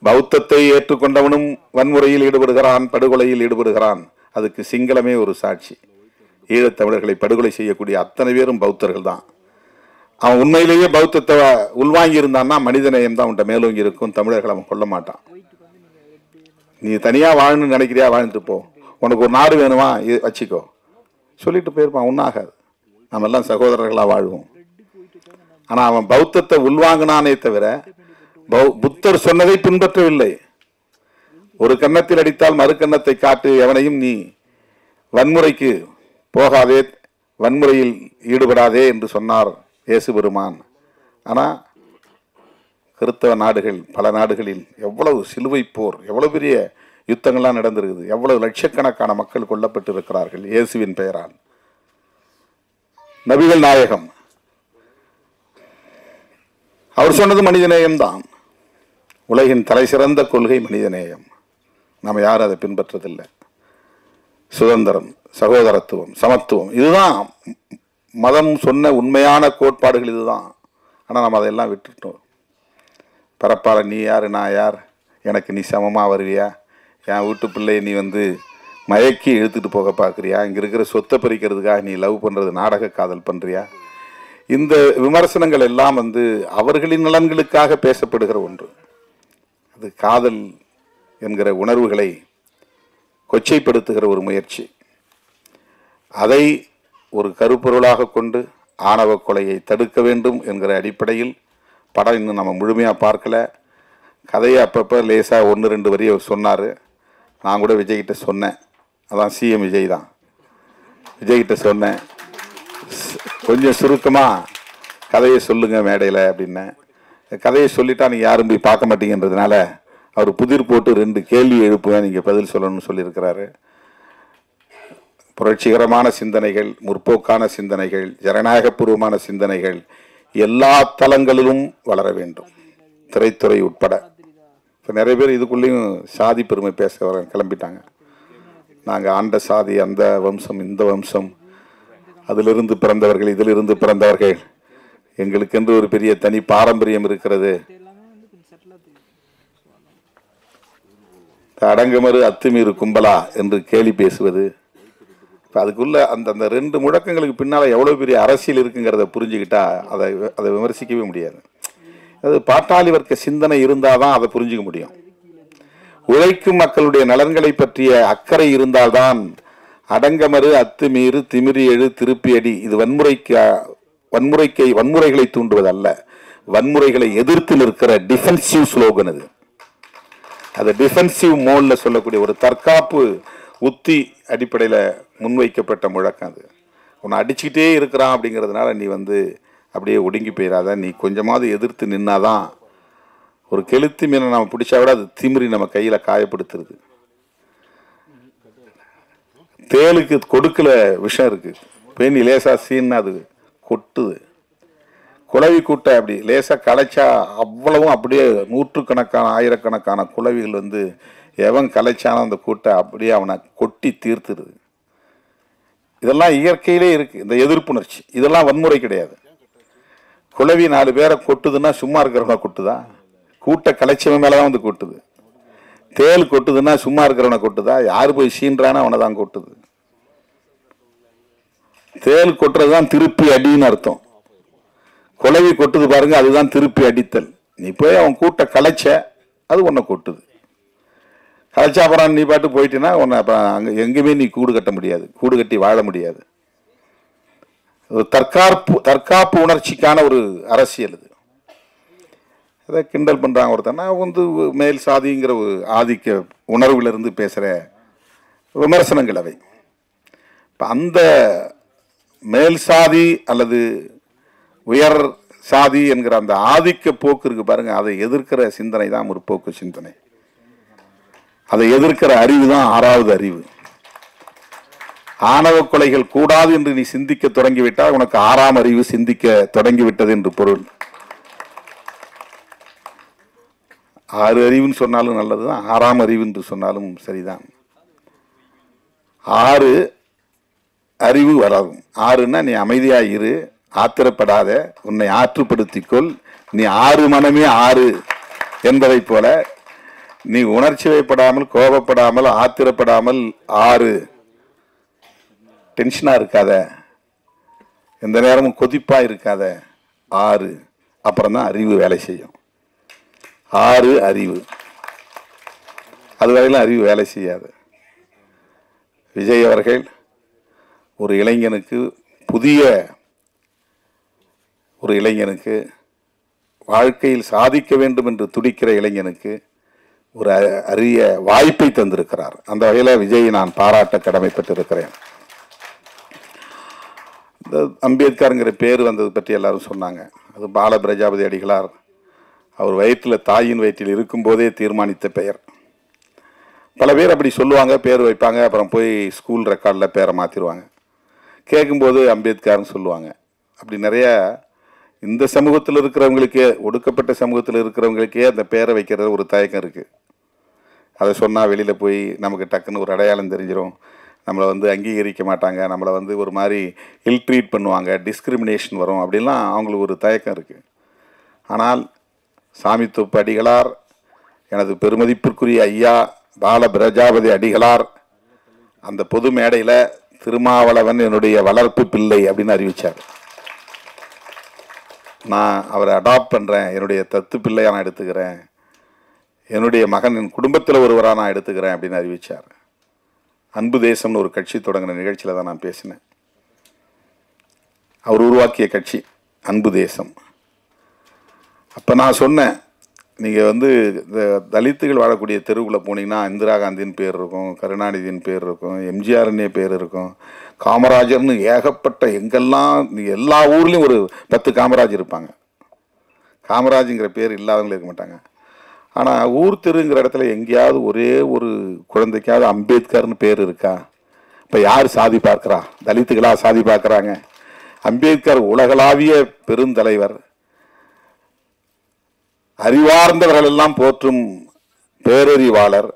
பௌத்தத்தை ஏற்றுக்கொண்டவனும் வன்முறையில் ஈடுபடுகிறான், படுகொலையில் ஈடுபடுகிறான். அதுக்கு சிங்களமே ஒரு சாட்சி. ஈழத்தமிழர்களை படுகொலை செய்யக்கூடிய அத்தனை பேரும் பௌத்தர்கள் தான். அவன் உண்மையிலேயே பௌத்தத்தை உள்வாங்கி இருந்தான்னா மனிதநேயம் தான் அவன்கிட்ட மேலோங்கி இருக்கும். தமிழர்களை அவன் கொல்ல மாட்டான். நீ தனியா வாழணும்னு நினைக்கிறியா, வாழ்ந்துட்டு போ. உனக்கு ஒரு நாடு வேணுமா, வச்சுக்கோ சொல்லிட்டு போயிருப்பான். ஒன்றாகாது. நம்ம எல்லாம் சகோதரர்களாக வாழ்வோம். ஆனா அவன் பௌத்தத்தை உள்வாங்கினானே தவிர புத்தர் சொன்னதை பின்பற்றவில்லை. ஒரு கன்னத்தில் அடித்தால் மறு கன்னத்தை காட்டு, எவனையும் நீ வன்முறைக்கு போகாதே, வன்முறையில் ஈடுபடாதே என்று சொன்னார் இயேசு பெருமான். ஆனா கிறிஸ்தவ நாடுகள், பல நாடுகளில் எவ்வளவு சிலுவை போர், எவ்வளவு பெரிய யுத்தங்கள்லாம் நடந்திருக்குது, எவ்வளவு லட்சக்கணக்கான மக்கள் கொல்லப்பட்டு இருக்கிறார்கள் இயேசுவின் பெயரால். நபிகள் நாயகம் அவர் சொன்னது மனிதநேயம் தான். உலகின் தலை சிறந்த கொள்கை மனிதநேயம். நாம் யாரும் அதை பின்பற்றதில்லை. சுதந்திரம், சகோதரத்துவம், சமத்துவம், இதுதான் மதம் சொன்ன உண்மையான கோட்பாடுகள். இதுதான். ஆனால் நம்ம அதையெல்லாம் விட்டுட்டோம். பரப்பால நீ யார், நான் யார், எனக்கு நீ சமமாக வருவியா, என் வீட்டு பிள்ளையை நீ வந்து மயக்கி இழுத்துட்டு போக பார்க்குறியா, இங்கே இருக்கிற சொத்தை பறிக்கிறதுக்காக நீ லவ் பண்ணுறது நாடக காதல் பண்ணுறியா? இந்த விமர்சனங்கள் எல்லாம் வந்து அவர்களின் நலன்களுக்காக பேசப்படுகிற ஒன்று. அது காதல் என்கிற உணர்வுகளை கொச்சைப்படுத்துகிற ஒரு முயற்சி. அதை ஒரு கருப்பொருளாக கொண்டு ஆணவ கொலையை தடுக்க வேண்டும் என்கிற அடிப்படையில் படம் இன்னும் நம்ம முழுமையாக பார்க்கல. கதையை அப்பப்போ லேசாக 1-2 வரியை சொன்னார். நான் கூட விஜய்கிட்ட சொன்னேன். அதான் சிஎம் விஜய் தான். விஜய்கிட்ட சொன்னேன், கொஞ்சம் சுருக்கமாக கதையை சொல்லுங்க மேடையில் அப்படின்னேன். கதையை சொல்லிட்டா நீங்கள் யாரும் போய் பார்க்க மாட்டீங்கன்றதுனால அவர் புதிர் போட்டு 2 கேள்வி எழுப்புவேன், நீங்கள் பதில் சொல்லணும்னு சொல்லியிருக்கிறாரு. புரட்சிகரமான சிந்தனைகள், முற்போக்கான சிந்தனைகள், ஜனநாயகபூர்வமான சிந்தனைகள் எல்லா தளங்களிலும் வளர வேண்டும், திரைத்துறை உட்பட. இப்போ நிறைய பேர் இதுக்குள்ளேயும் சாதி பெருமை பேச கிளம்பிட்டாங்க. நாங்கள் ஆண்ட சாதி, அந்த வம்சம், இந்த வம்சம், அதிலிருந்து பிறந்தவர்கள், இதிலிருந்து பிறந்தவர்கள், எங்களுக்கென்று ஒரு பெரிய தனி பாரம்பரியம் இருக்கிறது. அடங்கமறு அத்துமீறு கும்பலா என்று கேலி பேசுவது, அதுக்குள்ள அந்த அந்த 2 முழக்கங்களுக்கு பின்னால் எவ்வளோ பெரிய அரசியல் இருக்குங்கிறத புரிஞ்சுக்கிட்டா அதை விமர்சிக்கவே முடியாது. அது பாட்டாளி வர்க்க சிந்தனை இருந்தால் தான் அதை புரிஞ்சுக்க முடியும். உழைக்கும் மக்களுடைய நலன்களை பற்றிய அக்கறை இருந்தால்தான் அடங்கமறு அத்துமீறு திமிரி எழு திருப்பி அடி இது வன்முறைகளை தூண்டுவதல்ல, வன்முறைகளை எதிர்த்து நிற்கிற டிஃபென்சிவ் ஸ்லோகன். அது டிஃபென்சிவ் மோட்ல சொல்லக்கூடிய ஒரு தற்காப்பு உத்தி அடிப்படையில் முன்வைக்கப்பட்ட முழக்கம். அது உன்னை அடிச்சுக்கிட்டே இருக்கிறான் அப்படிங்கிறதுனால நீ அப்படியே ஒடுங்கி போயிடாத, நீ கொஞ்சமாவது எதிர்த்து நின்னாதான். ஒரு கெளுத்தி மீனை நம்ம பிடிச்சா விட அது திமிரி நம்ம கையில் காயப்படுத்துறது. தேலுக்கு கொடுக்கல விஷம் இருக்கு, பேணி லேசா சீன்னா அது கொட்டுது. குளவி கூட்டை அப்படி லேசாக கலைச்சா அவ்வளவும் அப்படியே நூற்றுக்கணக்கான ஆயிரக்கணக்கான குளவிகள் எவன் கலைச்சானோ அந்த கூட்டை அப்படியே அவனை கொட்டி தீர்த்துருது. இதெல்லாம் இயற்கையிலே இருக்கு. இந்த எதிர்ப்புணர்ச்சி இதெல்லாம் வன்முறை கிடையாது. குளவி 4 பேரை கொட்டுதுன்னா சும்மா இருக்கிறவனை கொட்டுதா? கூட்டை கலைச்சவன் மேலதான் கொட்டுது. தேல் கொட்டுதுன்னா சும்மா இருக்கிறவனை கொட்டுதா? யாரு போய் சீன்றானோ அவனை தான் கொட்டுது. தேல் கொட்டுறதுதான் திருப்பி அடின்னு அர்த்தம். குளவி கொட்டுது பாருங்க, அதுதான் திருப்பி அடித்தல். நீ போய் அவன் கூட்ட கலைச்ச, அது உன்னை கொட்டுது. கலைச்சாப்புறம் நீ பாட்டு போயிட்டீன்னா உன்னை அங்கே எங்கேயுமே நீ கூடு கட்ட முடியாது, கூடு கட்டி வாழ முடியாது. ஒரு தற்காப்பு உணர்ச்சிக்கான ஒரு அரசியல் இது. அதை கிண்டல் பண்ணுறாங்க ஒருத்தனா மேல் சாதிங்கிற ஒரு ஆதிக்க உணர்விலிருந்து பேசுகிற விமர்சனங்கள் அவை. இப்போ அந்த மேல் சாதி அல்லது உயர் சாதி என்கிற அந்த ஆதிக்க போக்கு இருக்கு பாருங்க, அதை எதிர்க்கிற சிந்தனை தான் முற்போக்கு சிந்தனை. அதை எதிர்க்கிற அறிவு தான் 6வது அறிவு. ஆணவ கொலைகள் கூடாது என்று நீ சிந்திக்க தொடங்கிவிட்டால் உனக்கு 6ஆம் அறிவு சிந்திக்க தொடங்கிவிட்டது என்று பொருள். 6 அறிவுன்னு சொன்னாலும் நல்லதுதான், 6ஆம் அறிவு என்று சொன்னாலும் சரிதான். 6 அறிவு வராகும். 6ன்னா நீ அமைதியாக இரு, ஆத்திரப்படாத, உன்னை ஆற்றுப்படுத்திக்கொள், நீ 6 மனமே 6 என்பதை போல நீ உணர்ச்சி வைப்படாமல், கோபப்படாமல், ஆத்திரப்படாமல் 6, டென்ஷனா இருக்காத, எந்த நேரமும் கொதிப்பா இருக்காத 6, அப்புறம் தான் அறிவு வேலை செய்யும். 6 அறிவு, அது வரையிலும் அறிவு வேலை செய்யாது. விஜய் அவர்கள் ஒரு இளைஞனுக்கு, புதிய ஒரு இளைஞனுக்கு, வாழ்க்கையில் சாதிக்க வேண்டும் என்று துடிக்கிற இளைஞனுக்கு ஒரு அரிய வாய்ப்பை தந்திருக்கிறார். அந்த வகையில் விஜயை நான் பாராட்ட கடமைப்பட்டிருக்கிறேன். இந்த அம்பேத்கருங்கிற பேர் வந்தது பற்றி எல்லாரும் சொன்னாங்க. அது பால பிரஜாபதி அடிகளார் அவர் வயிற்றில், தாயின் வயிற்றில் இருக்கும்போதே தீர்மானித்த பெயர். பல பேர் அப்படி சொல்லுவாங்க, பேர் வைப்பாங்க, அப்புறம் போய் ஸ்கூல் ரெக்கார்டில் பேரை மாற்றிடுவாங்க. கேட்கும்போது அம்பேத்கர்னு சொல்லுவாங்க. அப்படி நிறைய இந்த சமூகத்தில் இருக்கிறவங்களுக்கே, ஒடுக்கப்பட்ட சமூகத்தில் இருக்கிறவங்களுக்கே அந்த பேரை வைக்கிறது ஒரு தயக்கம் இருக்குது. அதை சொன்னால் வெளியில் போய் நமக்கு டக்குன்னு ஒரு அடையாளம் தெரிஞ்சிடும், நம்மளை அங்கீகரிக்க மாட்டாங்க, நம்மளை ஒரு மாதிரி இல் ட்ரீட் பண்ணுவாங்க, டிஸ்கிரிமினேஷன் வரும், அப்படின்லாம் அவங்களுக்கு ஒரு தயக்கம் இருக்குது. ஆனால் சாமித்தோப்பு அடிகளார், எனது பெருமதிப்பிற்குரிய ஐயா பால பிரஜாபதி அடிகளார் அந்த பொது மேடையில் திருமாவளவன் என்னுடைய வளர்ப்பு பிள்ளை அப்படின்னு அறிவித்தார். நான் அவரை அடாப்ட் பண்ணுறேன், என்னுடைய தத்து பிள்ளையாக நான் எடுத்துக்கிறேன், என்னுடைய மகன் என் குடும்பத்தில் ஒருவராக நான் எடுத்துக்கிறேன் அப்படின்னு அறிவித்தார். அன்பு தேசம்னு ஒரு கட்சி தொடங்கின நிகழ்ச்சியில் தான் நான் பேசினேன். அவர் உருவாக்கிய கட்சி அன்பு தேசம். அப்போ நான் சொன்னேன், நீங்கள் இந்த தலித்துகள் வாழக்கூடிய தெருவுக்குள்ளே போனீங்கன்னா இந்திரா காந்தியின் பேர் இருக்கும், கருணாநிதியின் பேர் இருக்கும், எம்ஜிஆர்னே பேர் இருக்கும், காமராஜர்னு ஏகப்பட்ட, எங்கெல்லாம் எல்லா ஊர்லேயும் ஒரு 10 காமராஜ் இருப்பாங்க. காமராஜுங்கிற பேர் இல்லாதவங்களே இருக்க மாட்டாங்க. ஆனால் ஊர் தெருங்கிற இடத்துல எங்கேயாவது ஒரே ஒரு குழந்தைக்காவது அம்பேத்கர்னு பேர் இருக்கா? இப்போ யார் சாதி பார்க்குறா? தலித்துகளா சாதி பார்க்குறாங்க? அம்பேத்கர் உலகளாவிய பெருந்தலைவர், அறிவார்ந்தவர்கள் எல்லாம் போற்றும் பேரறிவாளர்.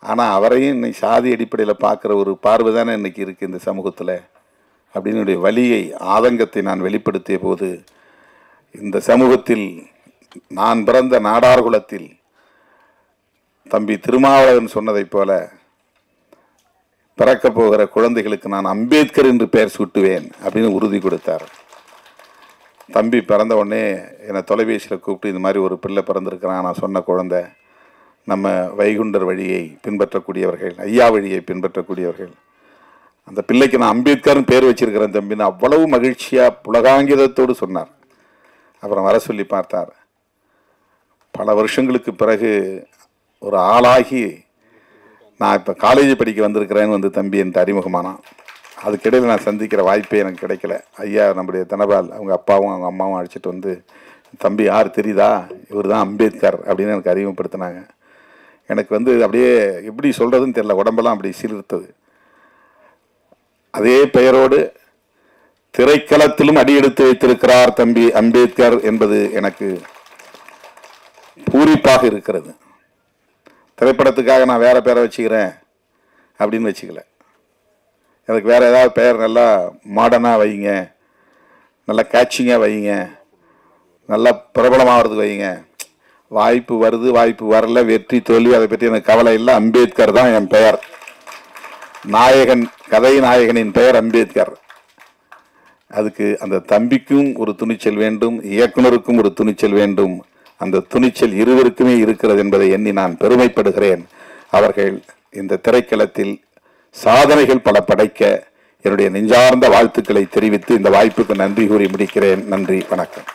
ஆனால் அவரையும் இன்னைக்கு சாதி அடிப்படையில் பார்க்குற ஒரு பார்வை தானே இன்னைக்கு இருக்குது இந்த சமூகத்தில் அப்படின்னு வலியை, ஆதங்கத்தை நான் வெளிப்படுத்திய போது, இந்த சமூகத்தில் நான் பிறந்த நாடார் குலத்தில் தம்பி திருமாவளவன் சொன்னதைப் போல பிறக்க போகிற குழந்தைகளுக்கு நான் அம்பேத்கர் என்று பெயர் சூட்டுவேன் அப்படின்னு உறுதி கொடுத்தார். தம்பி பிறந்த உடனே என்னை தொலைபேசியில் கூப்பிட்டு இந்த மாதிரி ஒரு பிள்ளை பிறந்திருக்கிறான், நான் சொன்ன குழந்தை நம்ம வைகுண்டர் வழியை பின்பற்றக்கூடியவர்கள், ஐயா வழியை பின்பற்றக்கூடியவர்கள், அந்த பிள்ளைக்கு நான் அம்பேத்கர்னு பேர் வச்சிருக்கிறேன் தம்பின்னு அவ்வளவு மகிழ்ச்சியாக புலகாங்கிதத்தோடு சொன்னார். அப்புறம் வர சொல்லி பார்த்தார். பல வருஷங்களுக்கு பிறகு ஒரு ஆளாகி நான் இப்போ காலேஜ் படிக்க வந்திருக்கிறேன்னு வந்து தம்பி என்று அறிமுகமானான். அதுக்கிடையில் நான் சந்திக்கிற வாய்ப்பே எனக்கு கிடைக்கல. ஐயா நம்முடைய தனபால் அவங்க அப்பாவும் அவங்க அம்மாவும் அழைச்சிட்டு வந்து, தம்பி யார் தெரியுதா, இவர் தான் அம்பேத்கர் அப்படின்னு எனக்கு அறிமுகப்படுத்தினாங்க. எனக்கு வந்து அப்படியே எப்படி சொல்கிறதுன்னு தெரியல, உடம்பெல்லாம் அப்படி சிலிர்த்தது. அதே பெயரோடு திரைக்களத்திலும் அடியெடுத்து வைத்திருக்கிறார் தம்பி அம்பேத்கர் என்பது எனக்கு பூரிப்பாக இருக்கிறது. திரைப்படத்துக்காக நான் வேற பேரை வச்சுக்கிறேன் அப்படின்னு வச்சுக்கல. எனக்கு வேற ஏதாவது பெயர் நல்லா மாடர்னாக வைங்க, நல்லா கேட்சிங்காக வைங்க, நல்லா பிரபலமாகிறதுக்கு வைங்க. வாய்ப்பு வருது, வாய்ப்பு வரல, வெற்றி தோல்வி அதை பற்றி எனக்கு கவலை இல்லை. அம்பேத்கர் தான் என் பெயர். நாயகன், கதை நாயகனின் பெயர் அம்பேத்கர். அதுக்கு அந்த தம்பிக்கும் ஒரு துணிச்சல் வேண்டும், இயக்குனருக்கும் ஒரு துணிச்சல் வேண்டும். அந்த துணிச்சல் இருவருக்குமே இருக்கிறது என்பதை எண்ணி நான் பெருமைப்படுகிறேன். அவர்கள் இந்த திரைக்களத்தில் சாதனைகள் பல படைக்க என்னுடைய நெஞ்சார்ந்த வாழ்த்துக்களை தெரிவித்து இந்த வாய்ப்புக்கு நன்றி கூறி முடிக்கிறேன். நன்றி, வணக்கம்.